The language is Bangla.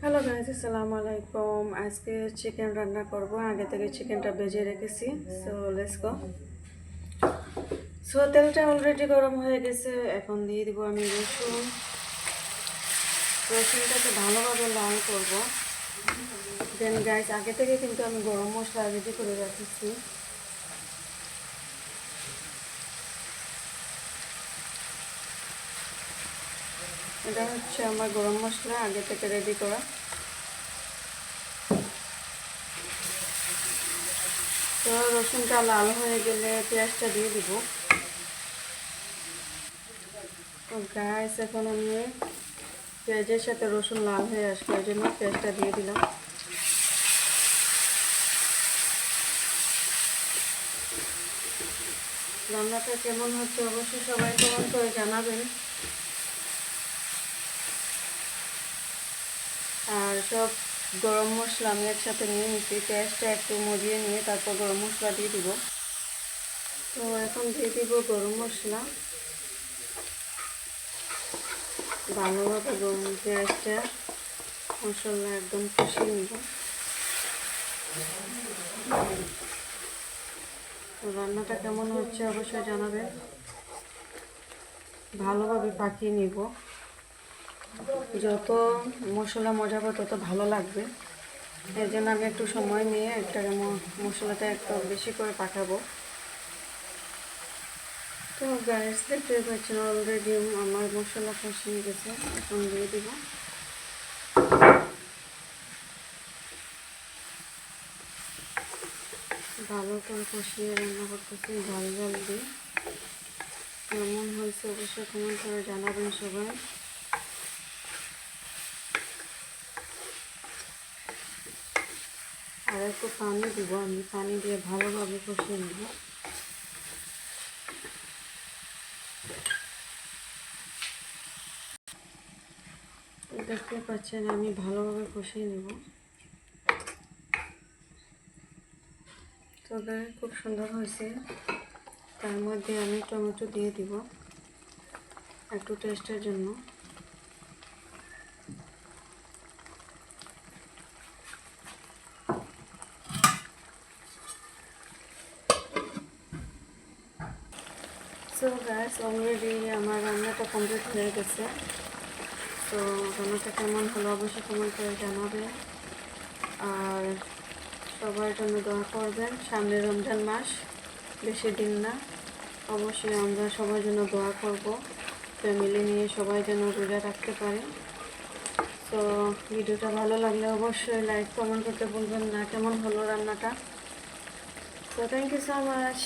হ্যালো গাইস, আসসালামু আলাইকুম। আজকে চিকেন রান্না করব। আগে থেকে চিকেনটা ভেজে রেখেছি। So let's go. তেলটা অলরেডি গরম হয়ে গেছে। এখন দিয়ে দিব আমি রসুন। রসুনটাকে ভালোভাবে লাল করব। দেন গাইস, আগে থেকে কিন্তু আমি গরম মশলা রেডি করে রাখেছি। এটা হচ্ছে আমার গরম মশলা আগে থেকে রেডি করা। তো রসুনটা লাল হয়ে গেলে পেঁয়াজটা দিয়ে দিব। তো গাইস, এখন আমি পেঁয়াজের সাথে রসুন লাল হয়ে আসবে, ওই জন্য পেঁয়াজটা দিয়ে দিলাম। রান্নাটা কেমন হচ্ছে অবশ্যই সবাই কমেন্ট করে জানাবেন। আর সব গরম মশলা আমি একসাথে নিয়ে নিচ্ছি। পেঁয়াজটা একটু মজিয়ে নিয়ে তারপর গরম মশলা দিয়ে দিব। তো এখন দিয়ে দিব গরম মশলা। ভালোভাবে পেঁয়াজটা মশলা একদম কষিয়ে নিব। রান্নাটা কেমন হচ্ছে অবশ্যই জানাবেন। ভালোভাবে পাকিয়ে নিব। যত মশলা মজাবো তত ভালো লাগবে। এর জন্য আমি একটু সময় নিয়ে একটা মশলাটা একটু বেশি করে পাকাবো। তো গ্যাস দেখতে পাচ্ছেন অলরেডি আমার মশলা কষিয়ে গেছে। এখন দিয়ে দিব। ভালো করে কষিয়ে রান্না করতেছি ঝাল ঝাল দিয়ে। কেমন হয়েছে অবশ্যই কমেন্ট করে জানাবেন সবাই। আর একটু পানি দিব, আমি পানি দিয়ে ভালোভাবে কষিয়ে নেব। দেখতে পাচ্ছেন আমি ভালোভাবে কষিয়ে নেব। তবে খুব সুন্দর হয়েছে। তার মধ্যে আমি টমেটো দিয়ে দিব একটু টেস্টের জন্য। সো গাইস, অলরেডি আমার রান্নাটা কমপ্লিট হয়ে গেছে। তো রান্নাটা কেমন হলো অবশ্যই কমেন্ট করে জানাবেন। আর সবার জন্য দোয়া করবেন। সামনে রমজান মাস, বেশি দিন না। অবশ্যই আমরা সবার জন্য দোয়া করব, ফ্যামিলি নিয়ে সবাই যেন রোজা রাখতে পারে। তো ভিডিওটা ভালো লাগলে অবশ্যই লাইক কমেন্ট করতে ভুলবেন না। কেমন হলো রান্নাটা? তো থ্যাংক ইউ সো মাচ।